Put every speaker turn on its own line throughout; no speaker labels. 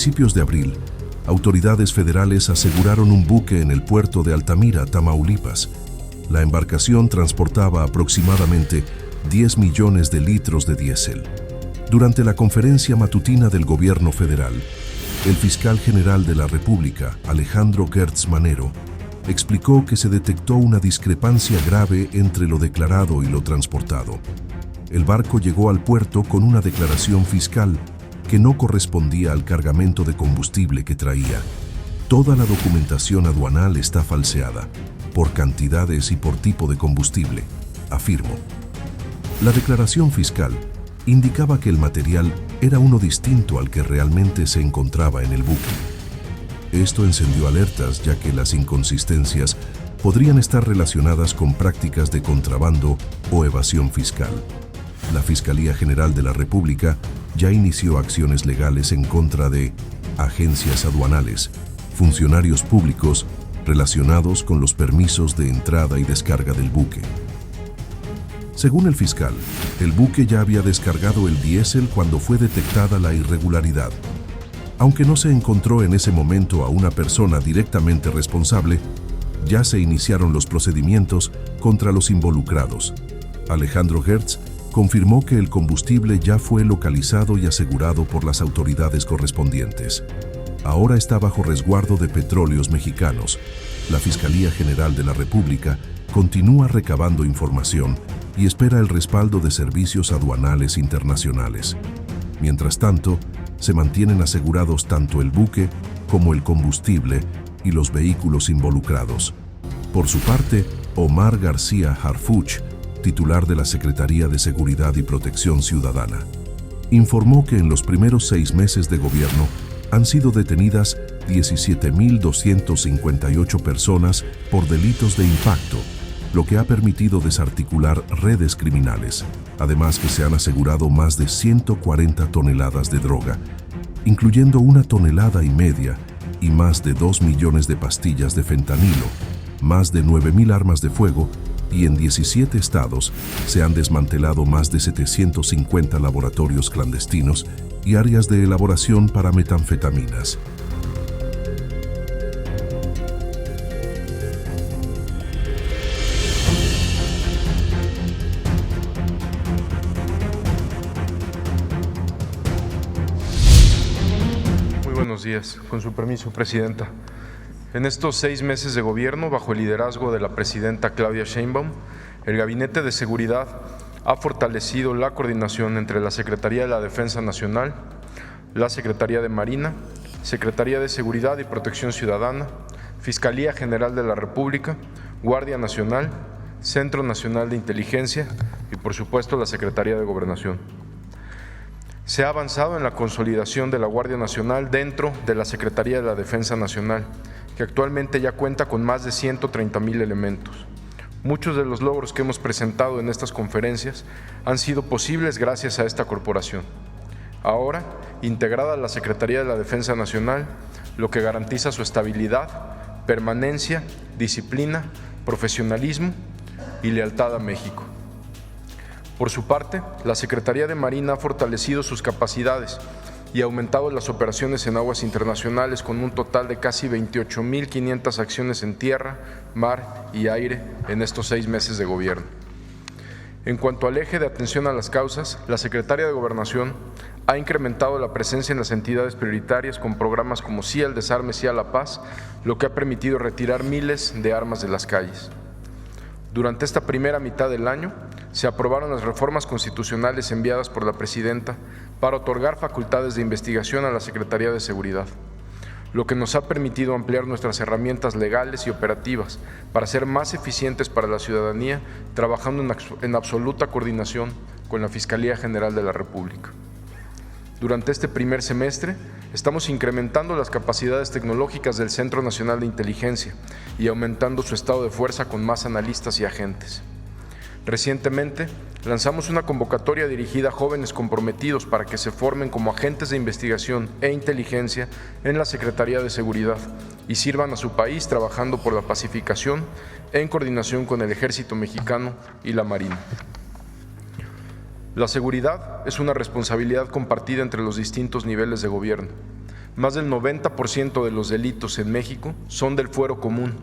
principios de abril, autoridades federales aseguraron un buque en el puerto de Altamira, Tamaulipas. La embarcación transportaba aproximadamente 10 millones de litros de diésel. Durante la conferencia matutina del gobierno federal, el fiscal general de la República, Alejandro Gertz Manero, explicó que se detectó una discrepancia grave entre lo declarado y lo transportado. El barco llegó al puerto con una declaración fiscal que no correspondía al cargamento de combustible que traía. Toda la documentación aduanal está falseada, por cantidades y por tipo de combustible, afirmó. La declaración fiscal indicaba que el material era uno distinto al que realmente se encontraba en el buque. Esto encendió alertas, ya que las inconsistencias podrían estar relacionadas con prácticas de contrabando o evasión fiscal. La Fiscalía General de la República ya inició acciones legales en contra de agencias aduanales, funcionarios públicos relacionados con los permisos de entrada y descarga del buque. Según el fiscal, el buque ya había descargado el diésel cuando fue detectada la irregularidad. Aunque no se encontró en ese momento a una persona directamente responsable, ya se iniciaron los procedimientos contra los involucrados. Alejandro Gertz confirmó que el combustible ya fue localizado y asegurado por las autoridades correspondientes. Ahora está bajo resguardo de Petróleos Mexicanos. La Fiscalía General de la República continúa recabando información y espera el respaldo de servicios aduanales internacionales. Mientras tanto, se mantienen asegurados tanto el buque como el combustible y los vehículos involucrados. Por su parte, Omar García Harfuch, titular de la Secretaría de Seguridad y Protección Ciudadana, informó que en los primeros 6 meses de gobierno han sido detenidas 17.258 personas por delitos de impacto, lo que ha permitido desarticular redes criminales, además que se han asegurado más de 140 toneladas de droga, incluyendo 1,5 toneladas y más de 2 millones de pastillas de fentanilo, más de 9.000 armas de fuego, y en 17 estados se han desmantelado más de 750 laboratorios clandestinos y áreas de elaboración para metanfetaminas.
Buenos días. Con su permiso, Presidenta. En estos 6 meses de gobierno, bajo el liderazgo de la Presidenta Claudia Sheinbaum, el Gabinete de Seguridad ha fortalecido la coordinación entre la Secretaría de la Defensa Nacional, la Secretaría de Marina, Secretaría de Seguridad y Protección Ciudadana, Fiscalía General de la República, Guardia Nacional, Centro Nacional de Inteligencia y, por supuesto, la Secretaría de Gobernación. Se ha avanzado en la consolidación de la Guardia Nacional dentro de la Secretaría de la Defensa Nacional, que actualmente ya cuenta con más de 130,000 elementos. Muchos de los logros que hemos presentado en estas conferencias han sido posibles gracias a esta corporación. Ahora, integrada a la Secretaría de la Defensa Nacional, lo que garantiza su estabilidad, permanencia, disciplina, profesionalismo y lealtad a México. Por su parte, la Secretaría de Marina ha fortalecido sus capacidades y ha aumentado las operaciones en aguas internacionales con un total de casi 28,500 acciones en tierra, mar y aire en estos 6 meses de gobierno. En cuanto al eje de atención a las causas, la Secretaría de Gobernación ha incrementado la presencia en las entidades prioritarias con programas como Sí al Desarme, Sí a la Paz, lo que ha permitido retirar miles de armas de las calles. Durante esta primera mitad del año, se aprobaron las reformas constitucionales enviadas por la Presidenta para otorgar facultades de investigación a la Secretaría de Seguridad, lo que nos ha permitido ampliar nuestras herramientas legales y operativas para ser más eficientes para la ciudadanía, trabajando en absoluta coordinación con la Fiscalía General de la República. Durante este primer semestre, estamos incrementando las capacidades tecnológicas del Centro Nacional de Inteligencia y aumentando su estado de fuerza con más analistas y agentes. Recientemente, lanzamos una convocatoria dirigida a jóvenes comprometidos para que se formen como agentes de investigación e inteligencia en la Secretaría de Seguridad y sirvan a su país trabajando por la pacificación en coordinación con el Ejército Mexicano y la Marina. La seguridad es una responsabilidad compartida entre los distintos niveles de gobierno. Más del 90% de los delitos en México son del fuero común,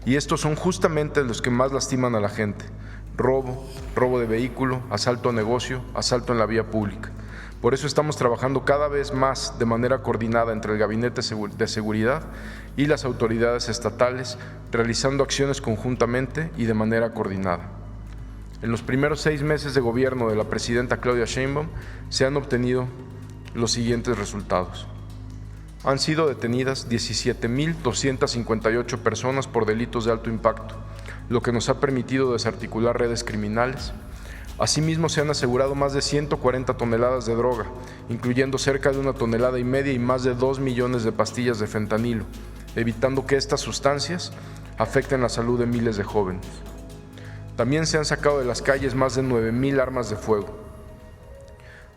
y estos son justamente los que más lastiman a la gente: robo, robo de vehículo, asalto a negocio, asalto en la vía pública. Por eso estamos trabajando cada vez más de manera coordinada entre el Gabinete de Seguridad y las autoridades estatales, realizando acciones conjuntamente y de manera coordinada. En los primeros 6 meses de gobierno de la presidenta Claudia Sheinbaum se han obtenido los siguientes resultados. Han sido detenidas 17.258 personas por delitos de alto impacto, lo que nos ha permitido desarticular redes criminales. Asimismo, se han asegurado más de 140 toneladas de droga, incluyendo cerca de 1,5 toneladas y más de 2 millones de pastillas de fentanilo, evitando que estas sustancias afecten la salud de miles de jóvenes. También se han sacado de las calles más de 9,000 armas de fuego.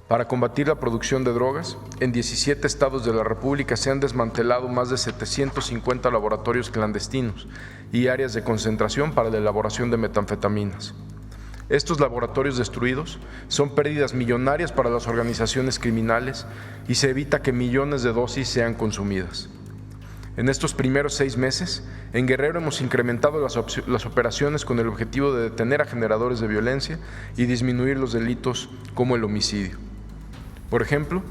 Para combatir la producción de drogas, en 17 estados de la República se han desmantelado más de 750 laboratorios clandestinos y áreas de concentración para la elaboración de metanfetaminas. Estos laboratorios destruidos son pérdidas millonarias para las organizaciones criminales y se evita que millones de dosis sean consumidas. En estos primeros 6 meses, en Guerrero hemos incrementado las operaciones con el objetivo de detener a generadores de violencia y disminuir los delitos como el homicidio. Por ejemplo,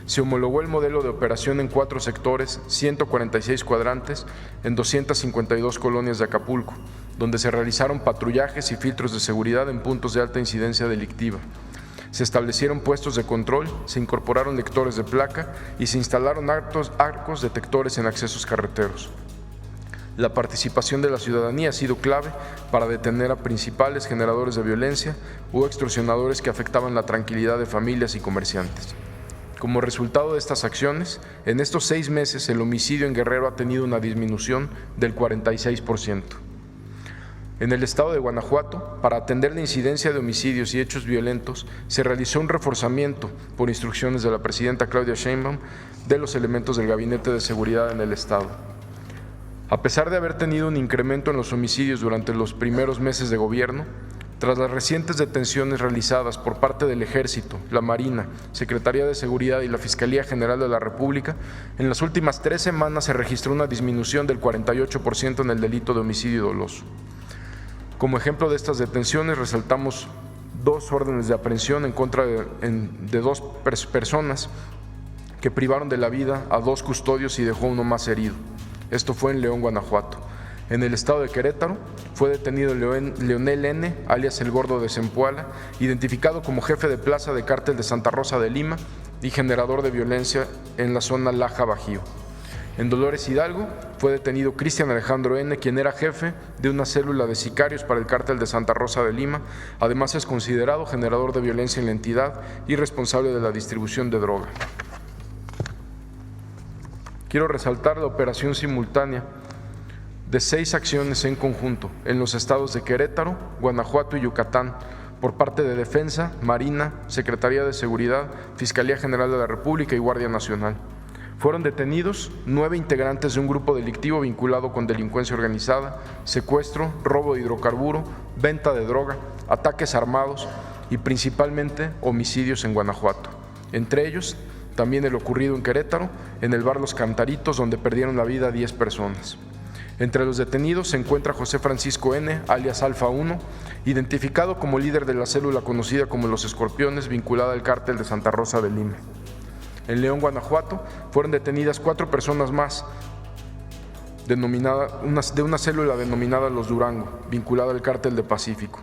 se homologó el modelo de operación en 4 sectores, 146 cuadrantes, en 252 colonias de Acapulco, donde se realizaron patrullajes y filtros de seguridad en puntos de alta incidencia delictiva. Se establecieron puestos de control, se incorporaron lectores de placa y se instalaron arcos detectores en accesos carreteros. La participación de la ciudadanía ha sido clave para detener a principales generadores de violencia o extorsionadores que afectaban la tranquilidad de familias y comerciantes. Como resultado de estas acciones, en estos 6 meses el homicidio en Guerrero ha tenido una disminución del 46%. En el estado de Guanajuato, para atender la incidencia de homicidios y hechos violentos, se realizó un reforzamiento, por instrucciones de la presidenta Claudia Sheinbaum, de los elementos del Gabinete de Seguridad en el estado. A pesar de haber tenido un incremento en los homicidios durante los primeros meses de gobierno, tras las recientes detenciones realizadas por parte del Ejército, la Marina, Secretaría de Seguridad y la Fiscalía General de la República, en las últimas 3 semanas se registró una disminución del 48% en el delito de homicidio doloso. Como ejemplo de estas detenciones, resaltamos 2 órdenes de aprehensión en contra de 2 personas que privaron de la vida a 2 custodios y dejó uno más herido. Esto fue en León, Guanajuato. En el estado de Querétaro fue detenido Leonel N., alias El Gordo de Zempoala, identificado como jefe de plaza de cártel de Santa Rosa de Lima y generador de violencia en la zona Laja-Bajío. En Dolores Hidalgo fue detenido Cristian Alejandro N., quien era jefe de una célula de sicarios para el cártel de Santa Rosa de Lima. Además es considerado generador de violencia en la entidad y responsable de la distribución de droga. Quiero resaltar la operación simultánea de 6 acciones en conjunto en los estados de Querétaro, Guanajuato y Yucatán por parte de Defensa, Marina, Secretaría de Seguridad, Fiscalía General de la República y Guardia Nacional. Fueron detenidos 9 integrantes de un grupo delictivo vinculado con delincuencia organizada, secuestro, robo de hidrocarburo, venta de droga, ataques armados y principalmente homicidios en Guanajuato. Entre ellos, también el ocurrido en Querétaro, en el bar Los Cantaritos, donde perdieron la vida 10 personas. Entre los detenidos se encuentra José Francisco N., alias Alfa 1, identificado como líder de la célula conocida como Los Escorpiones, vinculada al cártel de Santa Rosa de Lima. En León, Guanajuato, fueron detenidas 4 personas más de una célula denominada Los Durango, vinculada al cártel de Pacífico.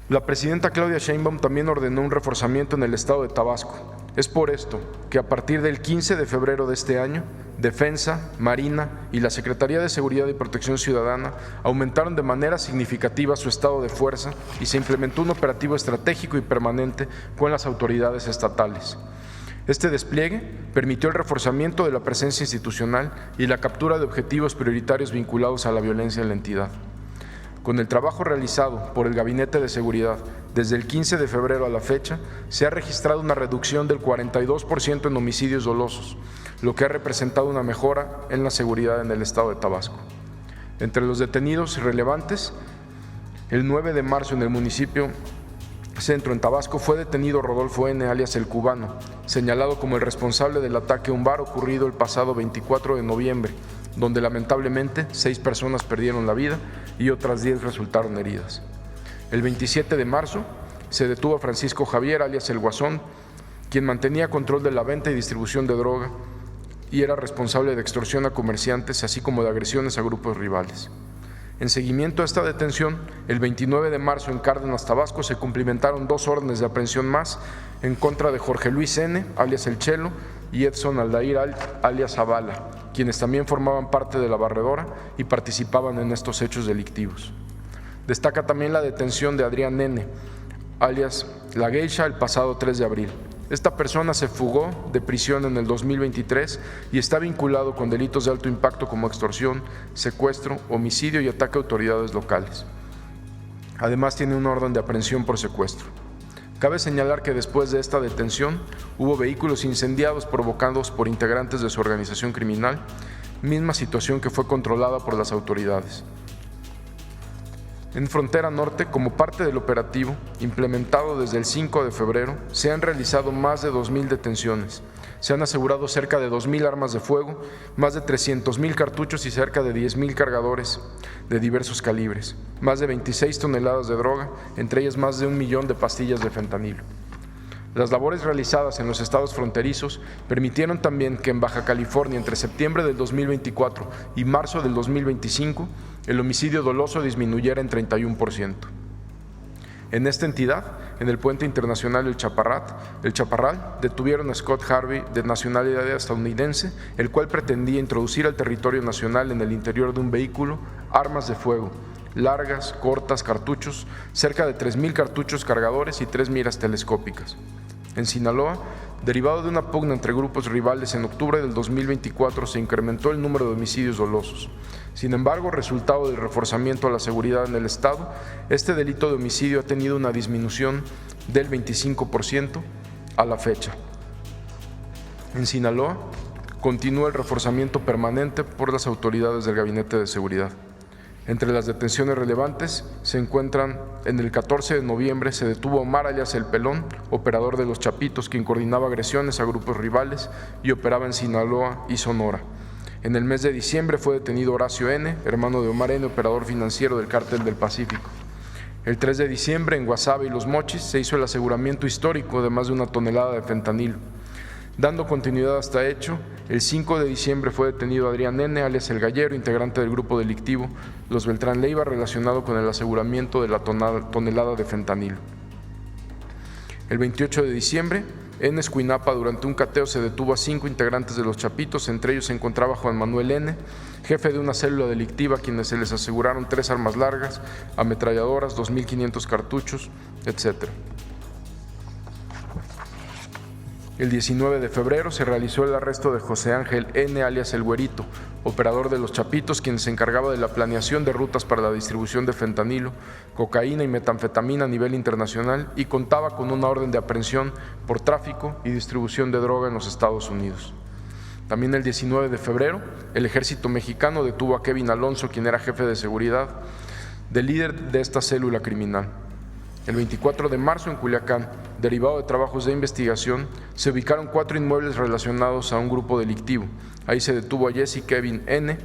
La presidenta Claudia Sheinbaum también ordenó un reforzamiento en el estado de Tabasco. Es por esto que a partir del 15 de febrero de este año, Defensa, Marina y la Secretaría de Seguridad y Protección Ciudadana aumentaron de manera significativa su estado de fuerza y se implementó un operativo estratégico y permanente con las autoridades estatales. Este despliegue permitió el reforzamiento de la presencia institucional y la captura de objetivos prioritarios vinculados a la violencia en la entidad. Con el trabajo realizado por el Gabinete de Seguridad desde el 15 de febrero a la fecha, se ha registrado una reducción del 42% en homicidios dolosos, lo que ha representado una mejora en la seguridad en el estado de Tabasco. Entre los detenidos relevantes, el 9 de marzo en el municipio Centro, en Tabasco, fue detenido Rodolfo N., alias El Cubano, señalado como el responsable del ataque a un bar ocurrido el pasado 24 de noviembre, donde lamentablemente 6 personas perdieron la vida y otras 10 resultaron heridas. El 27 de marzo se detuvo a Francisco Javier, alias El Guasón, quien mantenía control de la venta y distribución de droga y era responsable de extorsión a comerciantes, así como de agresiones a grupos rivales. En seguimiento a esta detención, el 29 de marzo en Cárdenas, Tabasco, se cumplimentaron 2 órdenes de aprehensión más en contra de Jorge Luis N., alias El Chelo, y Edson Aldair, alias Zavala, quienes también formaban parte de la barredora y participaban en estos hechos delictivos. Destaca también la detención de Adrián N., alias La Geisha, el pasado 3 de abril. Esta persona se fugó de prisión en el 2023 y está vinculado con delitos de alto impacto como extorsión, secuestro, homicidio y ataque a autoridades locales. Además, tiene una orden de aprehensión por secuestro. Cabe señalar que después de esta detención hubo vehículos incendiados provocados por integrantes de su organización criminal, misma situación que fue controlada por las autoridades. En Frontera Norte, como parte del operativo implementado desde el 5 de febrero, se han realizado más de 2,000 detenciones. Se han asegurado cerca de 2,000 armas de fuego, más de 300,000 cartuchos y cerca de 10,000 cargadores de diversos calibres, más de 26 toneladas de droga, entre ellas más de 1 millón de pastillas de fentanilo. Las labores realizadas en los estados fronterizos permitieron también que en Baja California, entre septiembre del 2024 y marzo del 2025, el homicidio doloso disminuyera en 31%. En esta entidad, en el puente internacional El Chaparral, detuvieron a Scott Harvey, de nacionalidad estadounidense, el cual pretendía introducir al territorio nacional en el interior de un vehículo armas de fuego, largas, cortas, cartuchos, cerca de 3,000 cartuchos cargadores y 3 miras telescópicas. En Sinaloa, derivado de una pugna entre grupos rivales, en octubre del 2024 se incrementó el número de homicidios dolosos. Sin embargo, resultado del reforzamiento a la seguridad en el estado, este delito de homicidio ha tenido una disminución del 25% a la fecha. En Sinaloa, continúa el reforzamiento permanente por las autoridades del Gabinete de Seguridad. Entre las detenciones relevantes se encuentran: en el 14 de noviembre se detuvo a Omar, alias El Pelón, operador de Los Chapitos, quien coordinaba agresiones a grupos rivales y operaba en Sinaloa y Sonora. En el mes de diciembre fue detenido Horacio N., hermano de Omar N., operador financiero del Cártel del Pacífico. El 3 de diciembre, en Guasave y Los Mochis, se hizo el aseguramiento histórico de más de 1 tonelada de fentanilo. Dando continuidad a este hecho, el 5 de diciembre fue detenido Adrián N., alias El Gallero, integrante del grupo delictivo Los Beltrán Leiva, relacionado con el aseguramiento de la tonelada de fentanilo. El 28 de diciembre, en Escuinapa, durante un cateo se detuvo a 5 integrantes de Los Chapitos, entre ellos se encontraba Juan Manuel N., jefe de una célula delictiva, a quienes se les aseguraron 3 armas largas, ametralladoras, 2,500 cartuchos, etc. El 19 de febrero se realizó el arresto de José Ángel N., alias El Güerito, operador de Los Chapitos, quien se encargaba de la planeación de rutas para la distribución de fentanilo, cocaína y metanfetamina a nivel internacional y contaba con una orden de aprehensión por tráfico y distribución de droga en los Estados Unidos. También el 19 de febrero, el ejército mexicano detuvo a Kevin Alonso, quien era jefe de seguridad del líder de esta célula criminal. El 24 de marzo, en Culiacán, derivado de trabajos de investigación, se ubicaron 4 inmuebles relacionados a un grupo delictivo. Ahí se detuvo a Jesse Kevin N.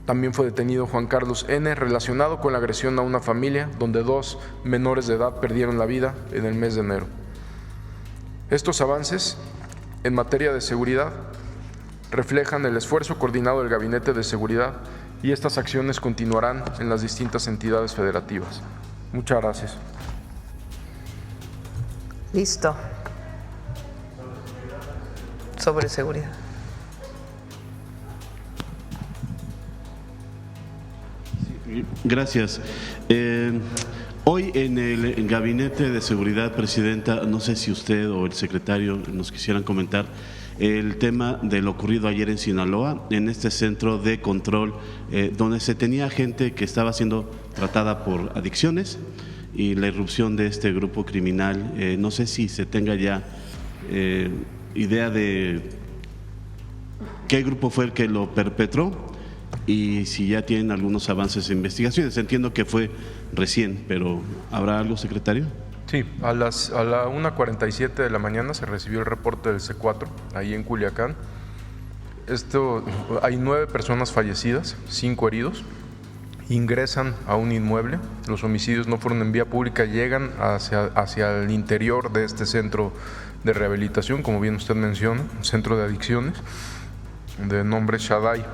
También fue detenido Juan Carlos N., relacionado con la agresión a una familia donde 2 menores de edad perdieron la vida en el mes de enero. Estos avances en materia de seguridad reflejan el esfuerzo coordinado del Gabinete de Seguridad y estas acciones continuarán en las distintas entidades federativas. Muchas gracias.
Listo. Sobre seguridad.
Gracias. Hoy en el Gabinete de Seguridad, Presidenta, no sé si usted o el secretario nos quisieran comentar el tema de lo ocurrido ayer en Sinaloa, en este centro de control, donde se tenía gente que estaba siendo tratada por adicciones y la irrupción de este grupo criminal. No sé si se tenga ya idea de qué grupo fue el que lo perpetró y si ya tienen algunos avances de investigaciones. Entiendo que fue recién, pero ¿habrá algo, secretario?
Sí, a la 1:47 de la mañana se recibió el reporte del C4, ahí en Culiacán. Hay 9 personas fallecidas, 5 heridos. Ingresan a un inmueble, los homicidios no fueron en vía pública, llegan hacia el interior de este centro de rehabilitación, como bien usted menciona, un centro de adicciones, de nombre Shaddai.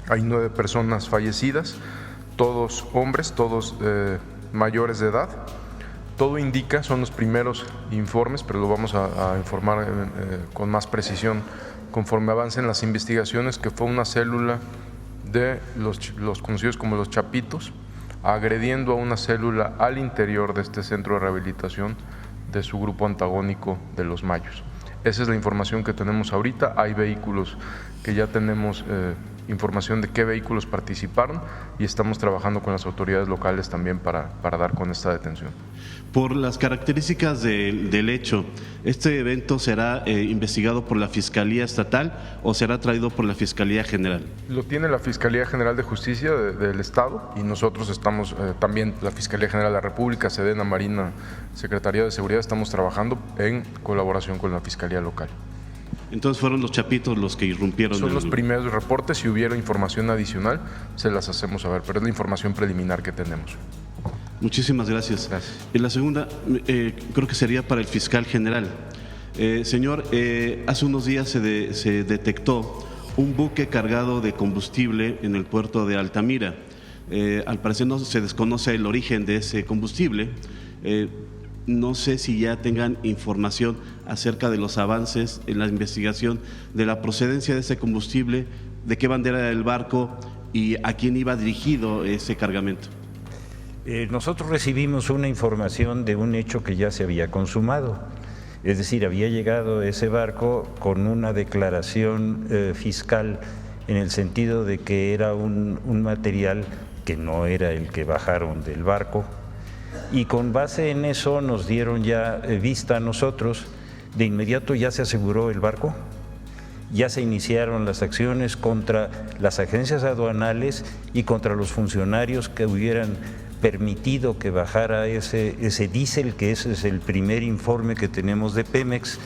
Hay 9 personas fallecidas, todos hombres, todos mayores de edad. Todo indica, son los primeros informes, pero lo vamos a informar con más precisión conforme avancen las investigaciones, que fue una célula de los conocidos como los Chapitos, agrediendo a una célula al interior de este centro de rehabilitación de su grupo antagónico de los Mayos. Esa es la información que tenemos ahorita. Hay vehículos que ya tenemos información de qué vehículos participaron y estamos trabajando con las autoridades locales también para dar con esta detención.
Por las características del hecho, ¿este evento será investigado por la Fiscalía Estatal o será traído por la Fiscalía General?
Lo tiene la Fiscalía General de Justicia del Estado y nosotros estamos también, la Fiscalía General de la República, Sedena, Marina, Secretaría de Seguridad, estamos trabajando en colaboración con la Fiscalía local.
Entonces fueron los Chapitos los que irrumpieron.
Son los primeros reportes. Si hubiera información adicional, se las hacemos saber, pero es la información preliminar que tenemos.
Muchísimas gracias.
Gracias.
Y la segunda, creo que sería para el fiscal general. Señor, hace unos días se detectó un buque cargado de combustible en el puerto de Altamira. Al parecer no se desconoce el origen de ese combustible. No sé si ya tengan información acerca de los avances en la investigación de la procedencia de ese combustible, de qué bandera era el barco y a quién iba dirigido ese cargamento.
Nosotros recibimos una información de un hecho que ya se había consumado, es decir, había llegado ese barco con una declaración fiscal en el sentido de que era un material que no era el que bajaron del barco. Y con base en eso nos dieron ya vista a nosotros. De inmediato ya se aseguró el barco, ya se iniciaron las acciones contra las agencias aduanales y contra los funcionarios que hubieran permitido que bajara ese diésel, que ese es el primer informe que tenemos de Pemex.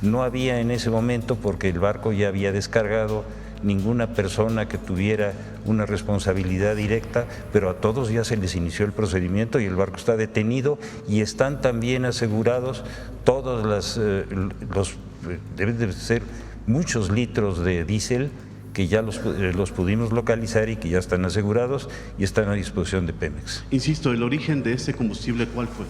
No había en ese momento, porque el barco ya había descargado, ninguna persona que tuviera una responsabilidad directa, pero a todos ya se les inició el procedimiento y el barco está detenido y están también asegurados todos deben de ser muchos litros de diésel que ya los pudimos localizar y que ya están asegurados y están a disposición de Pemex.
Insisto, ¿el origen de ese combustible cuál fue?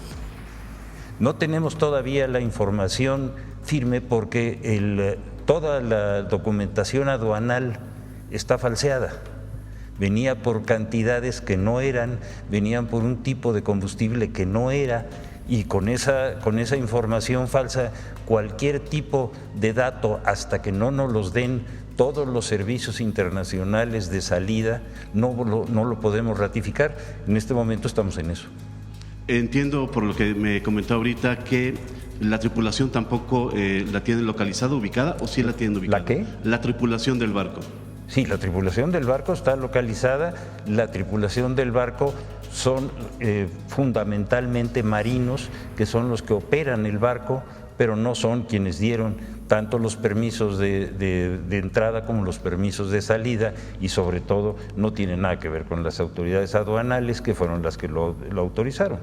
No tenemos todavía la información firme porque toda la documentación aduanal está falseada. Venía por cantidades que no eran, venían por un tipo de combustible que no era, y con esa información falsa, cualquier tipo de dato, hasta que no nos los den todos los servicios internacionales de salida, no lo podemos ratificar. En este momento estamos en eso.
Entiendo por lo que me comentó ahorita que la tripulación tampoco la tienen localizada, ubicada, ¿o sí la tienen ubicada?
¿La qué?
La tripulación del barco.
Sí, la tripulación del barco está localizada. La tripulación del barco son fundamentalmente marinos, que son los que operan el barco, pero no son quienes dieron tanto los permisos de entrada como los permisos de salida, y sobre todo no tiene nada que ver con las autoridades aduanales, que fueron las que lo autorizaron.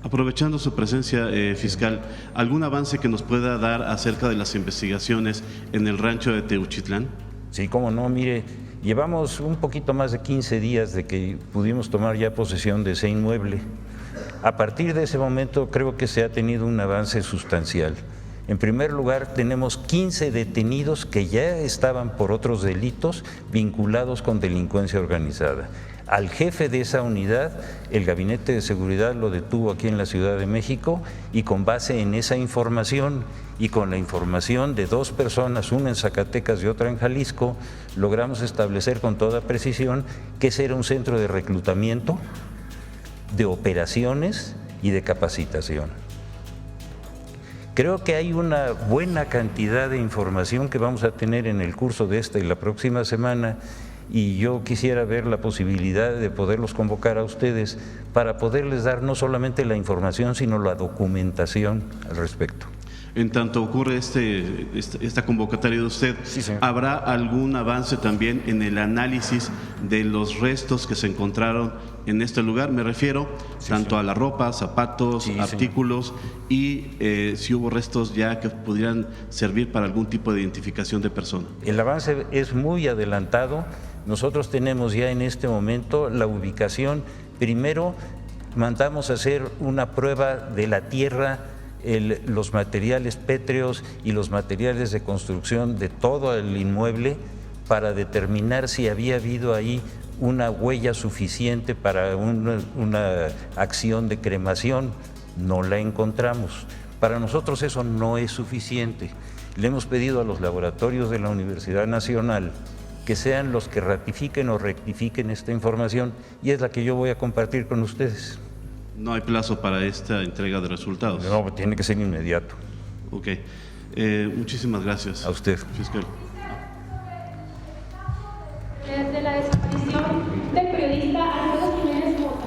Aprovechando su presencia, fiscal, ¿algún avance que nos pueda dar acerca de las investigaciones en el rancho de Teuchitlán?
Sí, cómo no, mire, llevamos un poquito más de 15 días de que pudimos tomar ya posesión de ese inmueble. A partir de ese momento creo que se ha tenido un avance sustancial. En primer lugar, tenemos 15 detenidos que ya estaban por otros delitos vinculados con delincuencia organizada. Al jefe de esa unidad, el Gabinete de Seguridad lo detuvo aquí en la Ciudad de México, y con base en esa información y con la información de 2 personas, una en Zacatecas y otra en Jalisco, logramos establecer con toda precisión que ese era un centro de reclutamiento, de operaciones y de capacitación. Creo que hay una buena cantidad de información que vamos a tener en el curso de esta y la próxima semana, y yo quisiera ver la posibilidad de poderlos convocar a ustedes para poderles dar no solamente la información, sino la documentación al respecto.
En tanto ocurre esta convocatoria de usted,
Sí, señor.
¿habrá algún avance también en el análisis de los restos que se encontraron en este lugar? Me refiero tanto a la ropa, zapatos,
Sí,
artículos y si hubo restos ya que pudieran servir para algún tipo de identificación de persona.
El avance es muy adelantado. Nosotros tenemos ya en este momento la ubicación. Primero mandamos a hacer una prueba de la tierra, los materiales pétreos y los materiales de construcción de todo el inmueble para determinar si había habido ahí una huella suficiente para una acción de cremación. No la encontramos. Para nosotros eso no es suficiente. Le hemos pedido a los laboratorios de la Universidad Nacional que sean los que ratifiquen o rectifiquen esta información, y es la que yo voy a compartir con ustedes.
No hay plazo para esta entrega de resultados.
No, tiene que ser inmediato.
Ok. Muchísimas gracias.
A usted.
Fiscal.
De la desaparición del periodista Alfredo Jiménez Mota.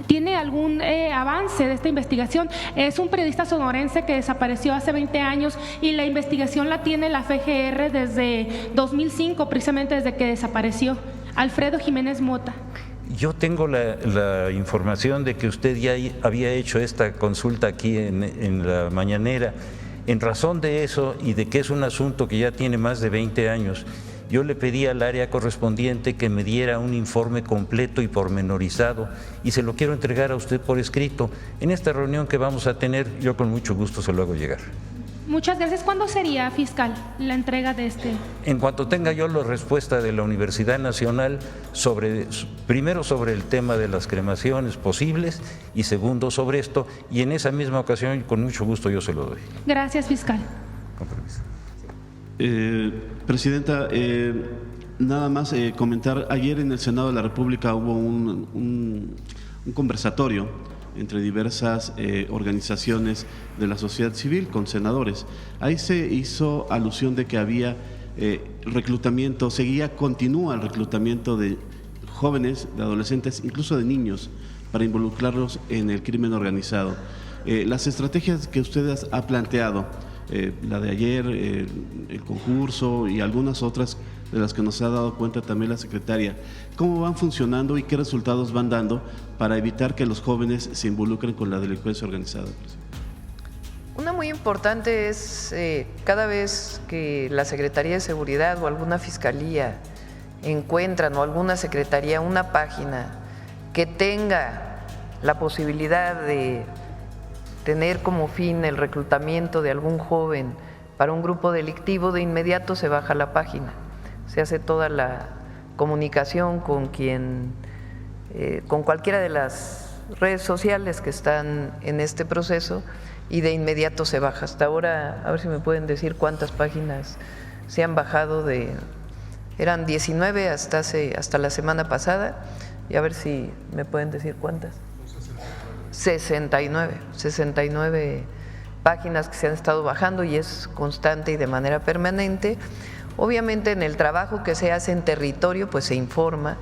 ¿Tiene algún avance de esta investigación? Es un periodista sonorense que desapareció hace 20 años y la investigación la tiene la FGR desde 2005, precisamente desde que desapareció Alfredo Jiménez Mota.
Yo tengo la información de que usted ya había hecho esta consulta aquí en la mañanera. En razón de eso y de que es un asunto que ya tiene más de 20 años, yo le pedí al área correspondiente que me diera un informe completo y pormenorizado, y se lo quiero entregar a usted por escrito. En esta reunión que vamos a tener, yo con mucho gusto se lo hago llegar.
Muchas gracias. ¿Cuándo sería, fiscal, la entrega de este?
En cuanto tenga yo la respuesta de la Universidad Nacional primero sobre el tema de las cremaciones posibles y segundo sobre esto, y en esa misma ocasión con mucho gusto yo se lo doy.
Gracias, fiscal.
Con permiso.
Presidenta, nada más comentar, ayer en el Senado de la República hubo un conversatorio entre diversas organizaciones de la sociedad civil con senadores. Ahí se hizo alusión de que había reclutamiento, continúa el reclutamiento de jóvenes, de adolescentes, incluso de niños, para involucrarlos en el crimen organizado. Las estrategias que usted ha planteado, la de ayer, el concurso y algunas otras de las que nos ha dado cuenta también la secretaria, ¿cómo van funcionando y qué resultados van dando para evitar que los jóvenes se involucren con la delincuencia organizada?
Una muy importante es cada vez que la Secretaría de Seguridad o alguna fiscalía encuentran, o alguna secretaría, una página que tenga la posibilidad de tener como fin el reclutamiento de algún joven para un grupo delictivo, de inmediato se baja la página. Se hace toda la comunicación con cualquiera de las redes sociales que están en este proceso, y de inmediato se baja. Hasta ahora, a ver si me pueden decir cuántas páginas se han bajado eran 19 hasta la semana pasada, y a ver si me pueden decir cuántas. 69 páginas que se han estado bajando, y es constante y de manera permanente. Obviamente en el trabajo que se hace en territorio pues se informa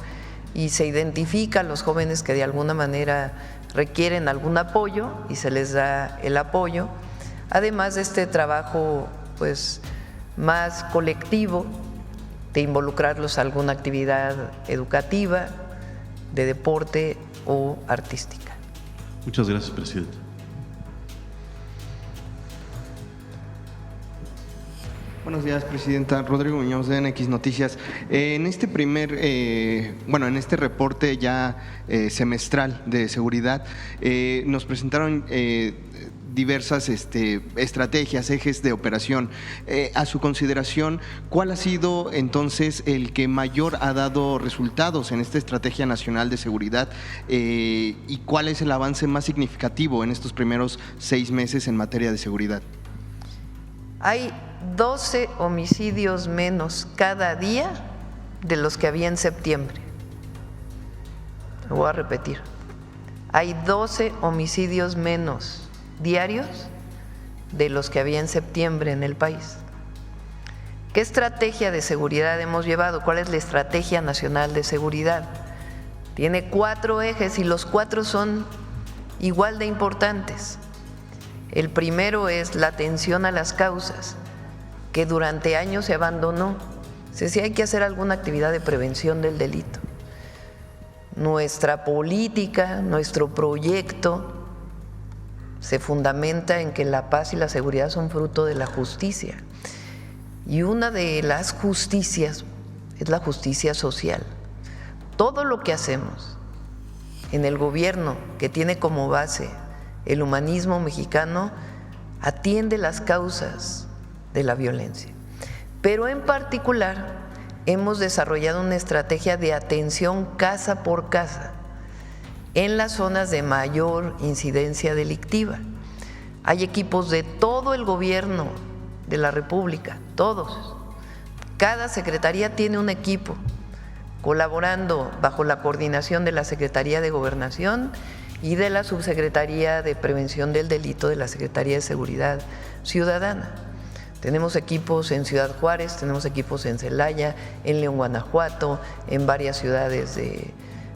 y se identifica a los jóvenes que de alguna manera requieren algún apoyo y se les da el apoyo. Además de este trabajo pues más colectivo, de involucrarlos a alguna actividad educativa, de deporte o artística.
Muchas gracias, presidente.
Buenos días, presidenta. Rodrigo Muñoz, de NX Noticias. En este en este reporte ya semestral de seguridad, nos presentaron diversas estrategias, ejes de operación. A su consideración, ¿cuál ha sido entonces el que mayor ha dado resultados en esta estrategia nacional de seguridad y cuál es el avance más significativo en estos primeros 6 meses en materia de seguridad?
Hay 12 homicidios menos cada día de los que había en septiembre. Lo voy a repetir. Hay 12 homicidios menos diarios de los que había en septiembre en el país. ¿Qué estrategia de seguridad hemos llevado? ¿Cuál es la Estrategia Nacional de Seguridad? Tiene 4 ejes y los 4 son igual de importantes. El primero es la atención a las causas, que durante años se abandonó. Se decía, hay que hacer alguna actividad de prevención del delito. Nuestra política, nuestro proyecto se fundamenta en que la paz y la seguridad son fruto de la justicia. Y una de las justicias es la justicia social. Todo lo que hacemos en el gobierno, que tiene como base el humanismo mexicano, atiende las causas de la violencia. Pero en particular hemos desarrollado una estrategia de atención casa por casa en las zonas de mayor incidencia delictiva. Hay equipos de todo el gobierno de la República, todos. Cada secretaría tiene un equipo colaborando bajo la coordinación de la Secretaría de Gobernación y de la Subsecretaría de Prevención del Delito de la Secretaría de Seguridad Ciudadana. Tenemos equipos en Ciudad Juárez, tenemos equipos en Celaya, en León, Guanajuato, en varias ciudades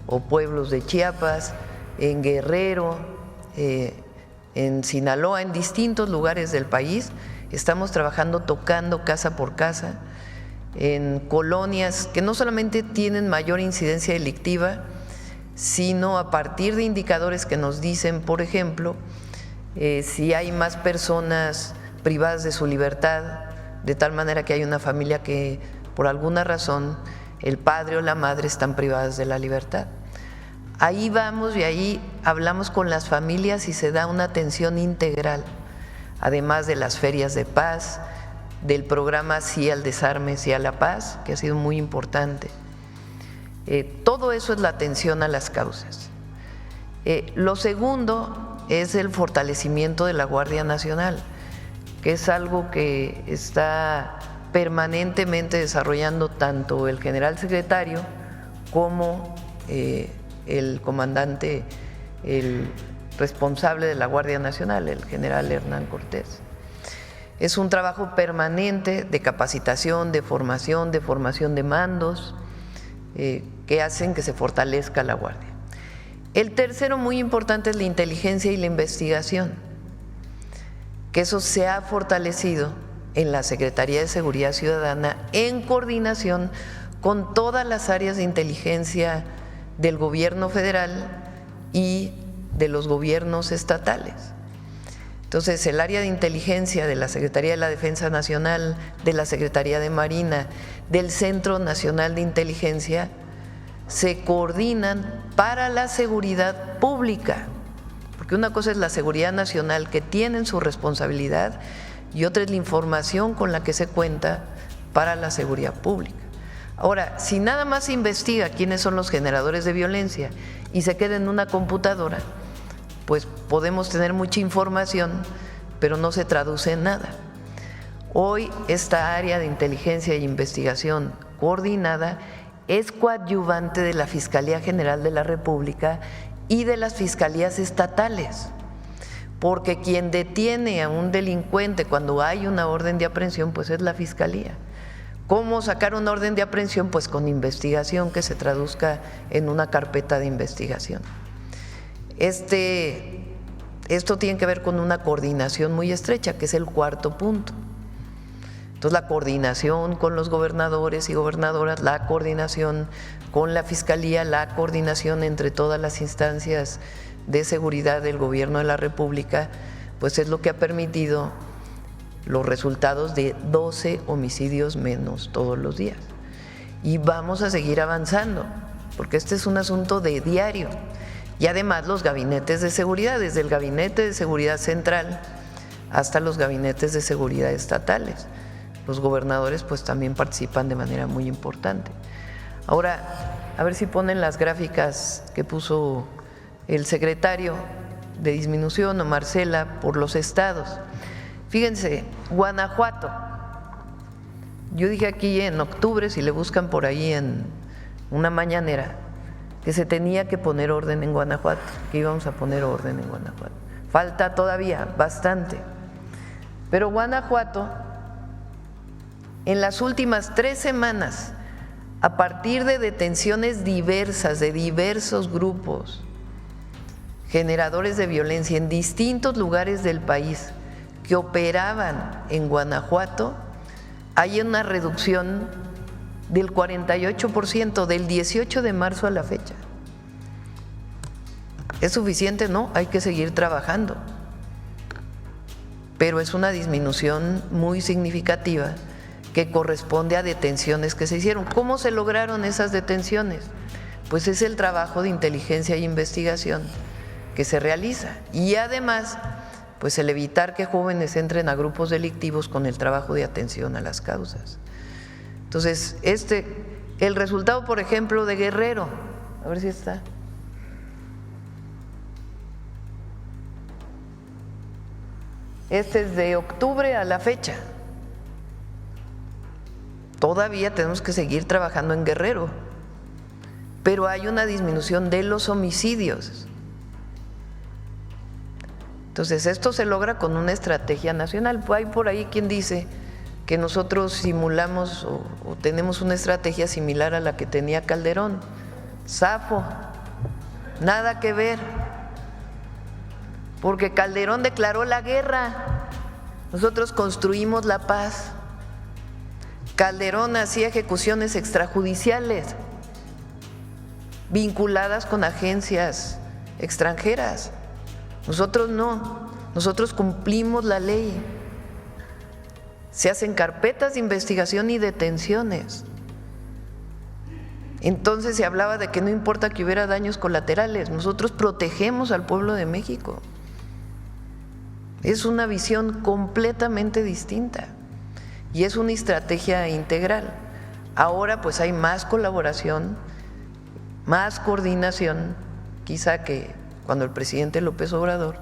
o pueblos de Chiapas, en Guerrero, en Sinaloa, en distintos lugares del país. Estamos trabajando tocando casa por casa en colonias que no solamente tienen mayor incidencia delictiva, sino a partir de indicadores que nos dicen, por ejemplo, si hay más personas privadas de su libertad, de tal manera que hay una familia que por alguna razón el padre o la madre están privadas de la libertad. Ahí vamos y ahí hablamos con las familias y se da una atención integral, además de las ferias de paz, del programa Sí al Desarme, Sí a la Paz, que ha sido muy importante. Todo eso es la atención a las causas. Lo segundo es el fortalecimiento de la Guardia Nacional, que es algo que está permanentemente desarrollando tanto el general secretario como el comandante, el responsable de la Guardia Nacional, el general Hernán Cortés. Es un trabajo permanente de capacitación, de formación de mandos, que hacen que se fortalezca la Guardia. El tercero muy importante es la inteligencia y la investigación, que eso se ha fortalecido en la Secretaría de Seguridad Ciudadana en coordinación con todas las áreas de inteligencia del gobierno federal y de los gobiernos estatales. Entonces, el área de inteligencia de la Secretaría de la Defensa Nacional, de la Secretaría de Marina, del Centro Nacional de Inteligencia, se coordinan para la seguridad pública, porque una cosa es la seguridad nacional, que tienen su responsabilidad, y otra es la información con la que se cuenta para la seguridad pública. Ahora, si nada más se investiga quiénes son los generadores de violencia y se queda en una computadora, pues podemos tener mucha información, pero no se traduce en nada. Hoy esta área de inteligencia e investigación coordinada es coadyuvante de la Fiscalía General de la República y de las fiscalías estatales, porque quien detiene a un delincuente cuando hay una orden de aprehensión, pues es la Fiscalía. ¿Cómo sacar una orden de aprehensión? Pues con investigación que se traduzca en una carpeta de investigación. Esto tiene que ver con una coordinación muy estrecha, que es el cuarto punto. Entonces, la coordinación con los gobernadores y gobernadoras, la coordinación con la Fiscalía, la coordinación entre todas las instancias de seguridad del Gobierno de la República, pues es lo que ha permitido los resultados de 12 homicidios menos todos los días. Y vamos a seguir avanzando, porque este es un asunto de diario. Y además los gabinetes de seguridad, desde el Gabinete de Seguridad Central hasta los gabinetes de seguridad estatales. Los gobernadores pues también participan de manera muy importante. Ahora, a ver si ponen las gráficas que puso el secretario de disminución o Marcela por los estados. Fíjense, Guanajuato, yo dije aquí en octubre, si le buscan por ahí en una mañanera, que se tenía que poner orden en Guanajuato, que íbamos a poner orden en Guanajuato. Falta todavía bastante, pero Guanajuato En las últimas 3 semanas, a partir de detenciones diversas de diversos grupos generadores de violencia en distintos lugares del país que operaban en Guanajuato, hay una reducción del 48% del 18 de marzo a la fecha. ¿Es suficiente? No, hay que seguir trabajando. Pero es una disminución muy significativa que corresponde a detenciones que se hicieron. ¿Cómo se lograron esas detenciones? Pues es el trabajo de inteligencia e investigación que se realiza. Y además, pues el evitar que jóvenes entren a grupos delictivos con el trabajo de atención a las causas. Entonces, el resultado, por ejemplo, de Guerrero, a ver si está. Este es de octubre a la fecha. Todavía tenemos que seguir trabajando en Guerrero, pero hay una disminución de los homicidios. Entonces, esto se logra con una estrategia nacional. Hay por ahí quien dice que nosotros simulamos o tenemos una estrategia similar a la que tenía Calderón. Zafo, nada que ver, porque Calderón declaró la guerra, nosotros construimos la paz. Calderón hacía ejecuciones extrajudiciales vinculadas con agencias extranjeras. Nosotros no, nosotros cumplimos la ley. Se hacen carpetas de investigación y detenciones. Entonces se hablaba de que no importa que hubiera daños colaterales, nosotros protegemos al pueblo de México. Es una visión completamente distinta y es una estrategia integral. Ahora pues hay más colaboración, más coordinación, quizá que cuando el presidente López Obrador,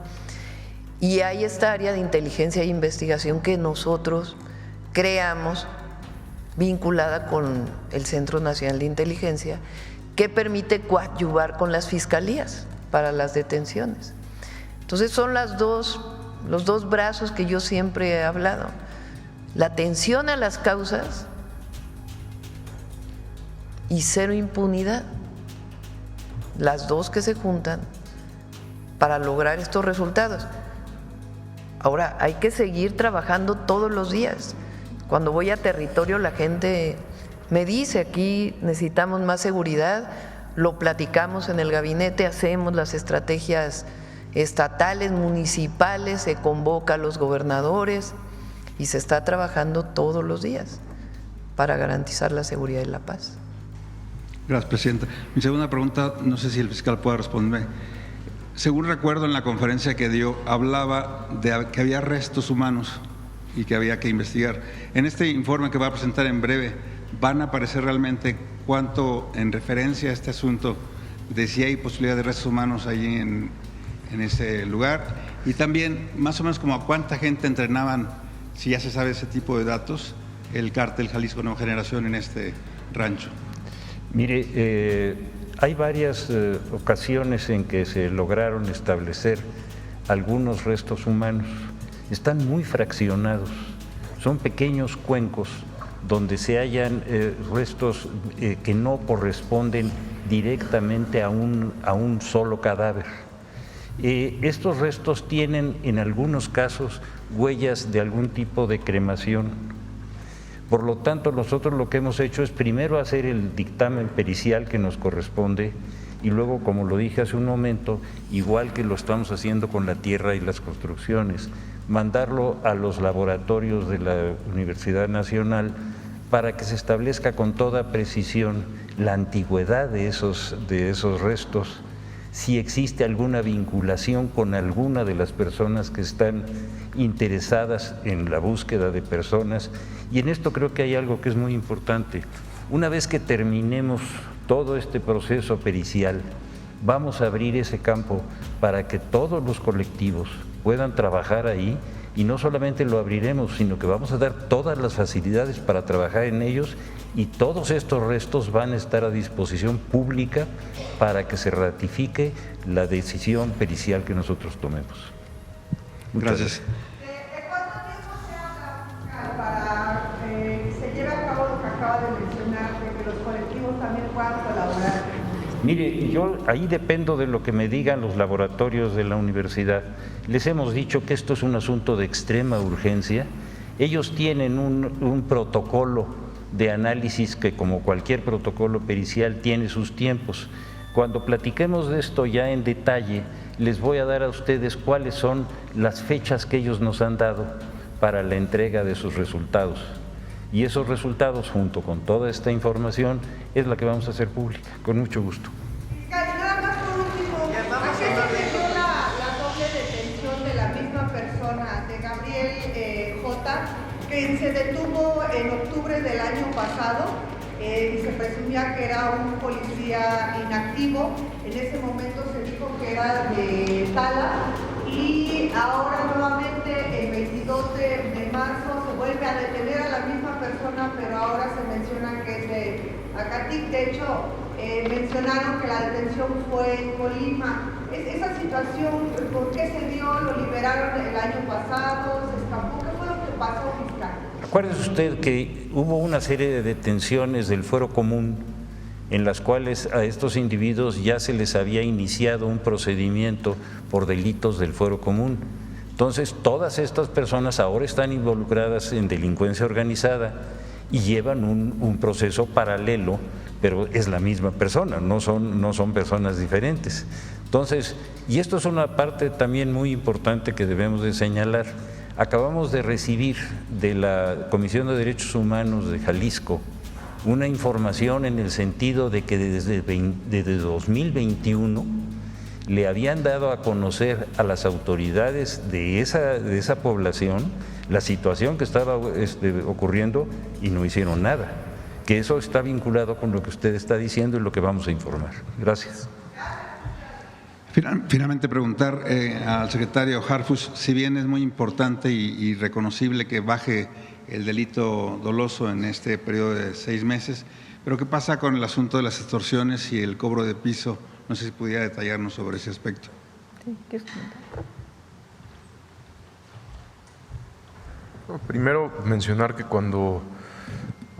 y hay esta área de inteligencia e investigación que nosotros creamos vinculada con el Centro Nacional de Inteligencia, que permite coadyuvar con las fiscalías para las detenciones. Entonces son los dos brazos que yo siempre he hablado: la atención a las causas y cero impunidad, las dos que se juntan para lograr estos resultados. Ahora, hay que seguir trabajando todos los días. Cuando voy a territorio, la gente me dice: aquí necesitamos más seguridad, lo platicamos en el gabinete, hacemos las estrategias estatales, municipales, se convoca a los gobernadores y se está trabajando todos los días para garantizar la seguridad y la paz.
Gracias, Presidenta. Mi segunda pregunta, no sé si el fiscal puede responderme. Según recuerdo, en la conferencia que dio, hablaba de que había restos humanos y que había que investigar. En este informe que va a presentar en breve, ¿van a aparecer realmente cuánto, en referencia a este asunto, de si hay posibilidad de restos humanos allí en ese lugar? Y también, más o menos, como a cuánta gente entrenaban, si ya se sabe ese tipo de datos, el cártel Jalisco Nueva Generación en este rancho.
Mire, hay varias ocasiones en que se lograron establecer algunos restos humanos. Están muy fraccionados, son pequeños cuencos donde se hallan restos que no corresponden directamente a un solo cadáver. Estos restos tienen en algunos casos huellas de algún tipo de cremación. Por lo tanto, nosotros lo que hemos hecho es primero hacer el dictamen pericial que nos corresponde y luego, como lo dije hace un momento, igual que lo estamos haciendo con la tierra y las construcciones, mandarlo a los laboratorios de la Universidad Nacional para que se establezca con toda precisión la antigüedad de esos restos, si existe alguna vinculación con alguna de las personas que están interesadas en la búsqueda de personas. Y en esto creo que hay algo que es muy importante. Una vez que terminemos todo este proceso pericial, vamos a abrir ese campo para que todos los colectivos puedan trabajar ahí, y no solamente lo abriremos, sino que vamos a dar todas las facilidades para trabajar en ellos, y todos estos restos van a estar a disposición pública para que se ratifique la decisión pericial que nosotros tomemos.
Gracias.
¿De cuánto tiempo se habla para que se acaba de mencionar, de que los colectivos también puedan colaborar.
Mire, yo ahí dependo de lo que me digan los laboratorios de la universidad. Les hemos dicho que esto es un asunto de extrema urgencia. Ellos tienen un protocolo de análisis que, como cualquier protocolo pericial, tiene sus tiempos. Cuando platiquemos de esto ya en detalle, les voy a dar a ustedes cuáles son las fechas que ellos nos han dado para la entrega de sus resultados. Y esos resultados, junto con toda esta información, es la que vamos a hacer pública, con mucho gusto.
Nada más por último, ¿a qué se debió la doble detención de la misma persona, de Gabriel J., que se detuvo en octubre del año pasado y se presumía que era un policía inactivo? En ese momento se dijo que era de Tala y ahora nuevamente el 22 de marzo se vuelve a detener a la misma persona, pero ahora se menciona que es de Acatic. De hecho, mencionaron que la detención fue en Colima. ¿Esa situación por qué se dio? ¿Lo liberaron el año pasado? ¿Se escapó? ¿Qué fue lo que pasó, fiscal?
Acuérdese usted que hubo una serie de detenciones del Fuero Común en las cuales a estos individuos ya se les había iniciado un procedimiento por delitos del Fuero Común. Entonces, todas estas personas ahora están involucradas en delincuencia organizada y llevan un proceso paralelo, pero es la misma persona, no son personas diferentes. Entonces, y esto es una parte también muy importante que debemos de señalar. Acabamos de recibir de la Comisión de Derechos Humanos de Jalisco una información en el sentido de que desde 2021 le habían dado a conocer a las autoridades de esa población la situación que estaba ocurriendo y no hicieron nada, que eso está vinculado con lo que usted está diciendo y lo que vamos a informar. Gracias.
Finalmente preguntar al secretario Harfuch, si bien es muy importante y reconocible que baje el delito doloso en este periodo de 6 meses, pero ¿qué pasa con el asunto de las extorsiones y el cobro de piso? No sé si pudiera detallarnos sobre ese aspecto.
Primero, mencionar que cuando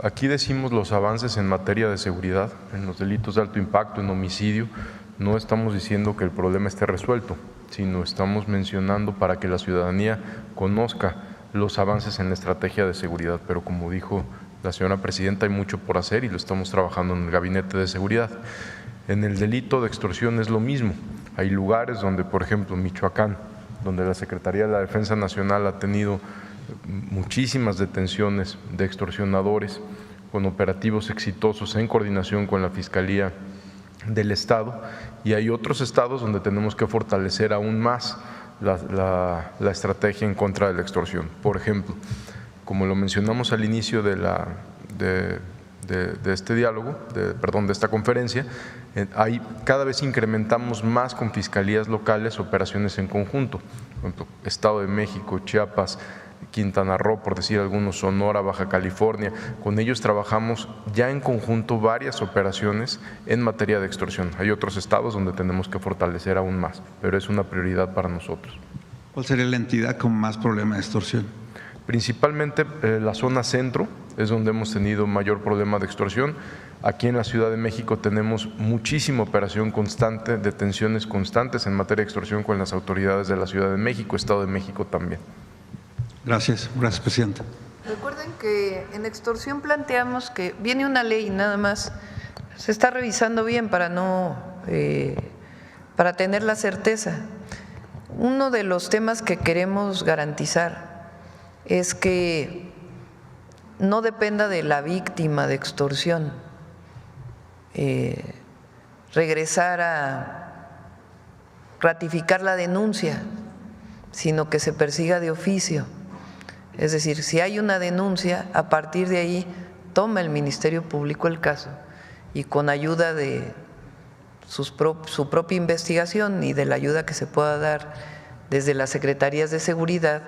aquí decimos los avances en materia de seguridad, en los delitos de alto impacto, en homicidio, no estamos diciendo que el problema esté resuelto, sino estamos mencionando para que la ciudadanía conozca los avances en la estrategia de seguridad. Pero como dijo la señora presidenta, hay mucho por hacer y lo estamos trabajando en el Gabinete de Seguridad. En el delito de extorsión es lo mismo. Hay lugares donde, por ejemplo, Michoacán, donde la Secretaría de la Defensa Nacional ha tenido muchísimas detenciones de extorsionadores con operativos exitosos en coordinación con la Fiscalía del Estado, y hay otros estados donde tenemos que fortalecer aún más la estrategia en contra de la extorsión. Por ejemplo, como lo mencionamos al inicio de este diálogo, de esta conferencia, cada vez incrementamos más con fiscalías locales operaciones en conjunto. Por ejemplo, Estado de México, Chiapas, Quintana Roo, por decir algunos, Sonora, Baja California. Con ellos trabajamos ya en conjunto varias operaciones en materia de extorsión. Hay otros estados donde tenemos que fortalecer aún más, pero es una prioridad para nosotros.
¿Cuál sería la entidad con más problema de extorsión?
Principalmente la zona centro es donde hemos tenido mayor problema de extorsión. Aquí en la Ciudad de México tenemos muchísima operación constante, detenciones constantes en materia de extorsión con las autoridades de la Ciudad de México, Estado de México también.
Gracias, presidenta.
Recuerden que en extorsión planteamos que viene una ley nada más, se está revisando bien para tener la certeza. Uno de los temas que queremos garantizar es que no dependa de la víctima de extorsión regresar a ratificar la denuncia, sino que se persiga de oficio. Es decir, si hay una denuncia, a partir de ahí toma el Ministerio Público el caso y con ayuda de su propia investigación y de la ayuda que se pueda dar desde las Secretarías de Seguridad,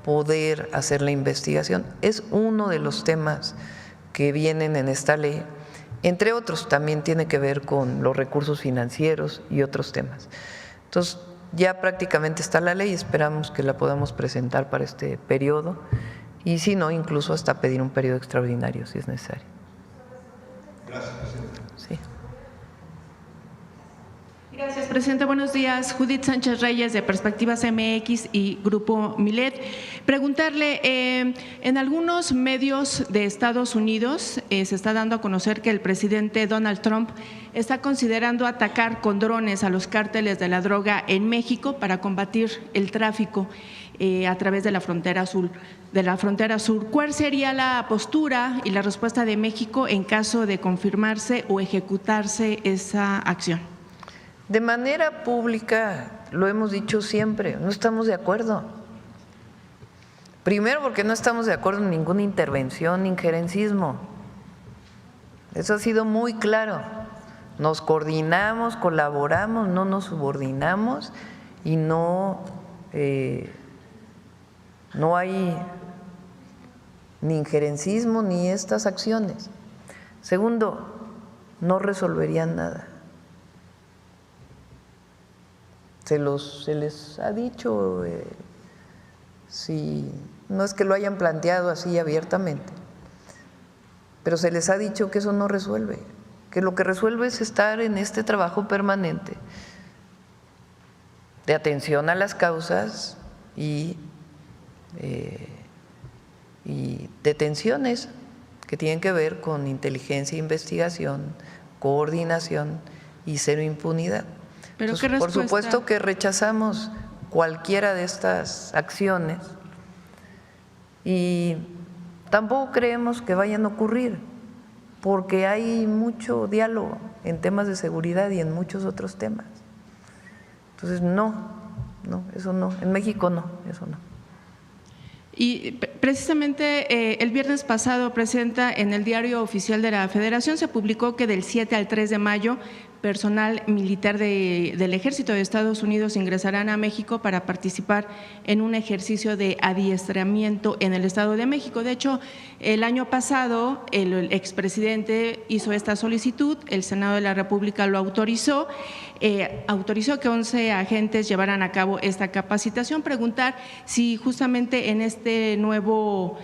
poder hacer la investigación. Es uno de los temas que vienen en esta ley, entre otros también tiene que ver con los recursos financieros y otros temas. Entonces, ya prácticamente está la ley, esperamos que la podamos presentar para este periodo y si no, incluso hasta pedir un periodo extraordinario si es necesario.
presidente. Buenos días. Judith Sánchez Reyes, de Perspectivas MX y Grupo Milet. Preguntarle, en algunos medios de Estados Unidos se está dando a conocer que el presidente Donald Trump está considerando atacar con drones a los cárteles de la droga en México para combatir el tráfico a través de la frontera sur. ¿Cuál sería la postura y la respuesta de México en caso de confirmarse o ejecutarse esa acción?
De manera pública, lo hemos dicho siempre, no estamos de acuerdo. Primero, porque no estamos de acuerdo en ninguna intervención, injerencismo. Eso ha sido muy claro. Nos coordinamos, colaboramos, no nos subordinamos y no hay ni injerencismo ni estas acciones. Segundo, no resolverían nada. Se les ha dicho, si no es que lo hayan planteado así abiertamente, pero se les ha dicho que eso no resuelve, que lo que resuelve es estar en este trabajo permanente de atención a las causas y detenciones que tienen que ver con inteligencia, investigación, coordinación y cero impunidad.
¿Pero
entonces, por supuesto que rechazamos cualquiera de estas acciones y tampoco creemos que vayan a ocurrir, porque hay mucho diálogo en temas de seguridad y en muchos otros temas. Entonces, no, eso no. En México no, eso no.
Y precisamente el viernes pasado, Presidenta, en el Diario Oficial de la Federación se publicó que del 7 al 3 de mayo personal militar del Ejército de Estados Unidos ingresarán a México para participar en un ejercicio de adiestramiento en el Estado de México. De hecho, el año pasado el expresidente hizo esta solicitud, el Senado de la República lo autorizó que 11 agentes llevaran a cabo esta capacitación. Preguntar si justamente en esta nueva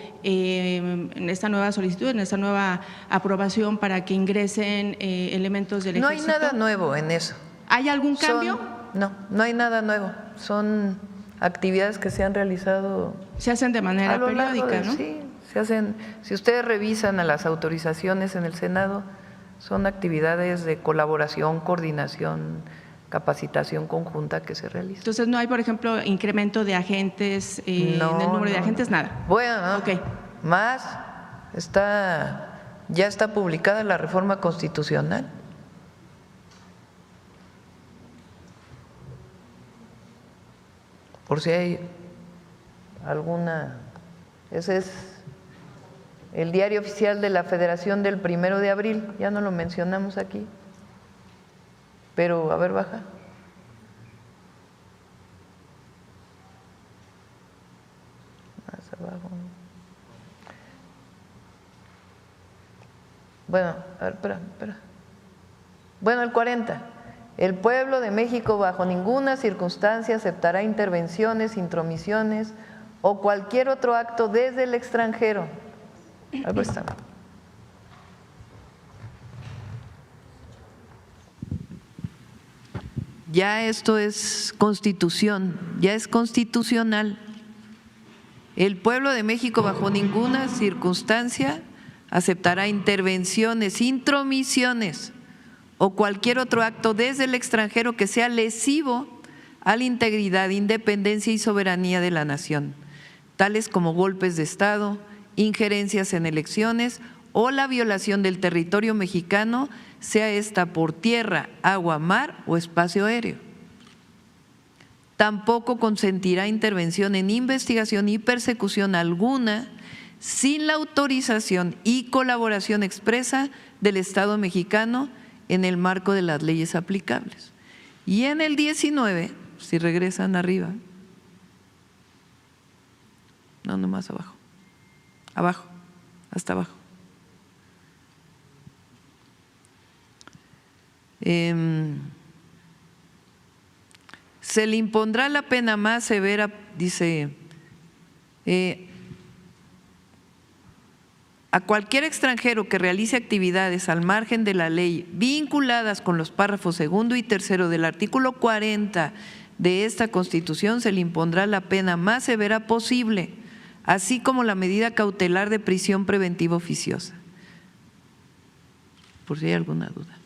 solicitud, en esta nueva aprobación para que ingresen elementos del Ejército.
No hay nada nuevo en eso.
¿Hay algún cambio?
No hay nada nuevo. Son actividades que se han realizado.
Se hacen de manera periódica, ¿no?
Sí, se hacen. Si ustedes revisan a las autorizaciones en el Senado, son actividades de colaboración, coordinación, capacitación conjunta que se realiza.
Entonces, ¿no hay, por ejemplo, incremento de agentes, en el número de agentes? Nada.
Bueno,
okay.
Más, ya está publicada la reforma constitucional. Por si hay alguna, ese es el Diario Oficial de la Federación del 1 de abril, ya no lo mencionamos aquí, pero a ver, baja. Más abajo. Bueno, a ver, espera. Bueno, el 40. El pueblo de México bajo ninguna circunstancia aceptará intervenciones, intromisiones o cualquier otro acto desde el extranjero. Algo está. Ya esto es constitución, ya es constitucional. El pueblo de México bajo ninguna circunstancia aceptará intervenciones, intromisiones o cualquier otro acto desde el extranjero que sea lesivo a la integridad, independencia y soberanía de la nación, tales como golpes de Estado, injerencias en elecciones o la violación del territorio mexicano, sea esta por tierra, agua, mar o espacio aéreo. Tampoco consentirá intervención en investigación y persecución alguna sin la autorización y colaboración expresa del Estado mexicano en el marco de las leyes aplicables. Y en el 19, si regresan arriba, no, nomás abajo, hasta abajo. Se le impondrá la pena más severa, dice, a cualquier extranjero que realice actividades al margen de la ley vinculadas con los párrafos 2 y 3 del artículo 40 de esta Constitución se le impondrá la pena más severa posible, así como la medida cautelar de prisión preventiva oficiosa. Por si hay alguna duda.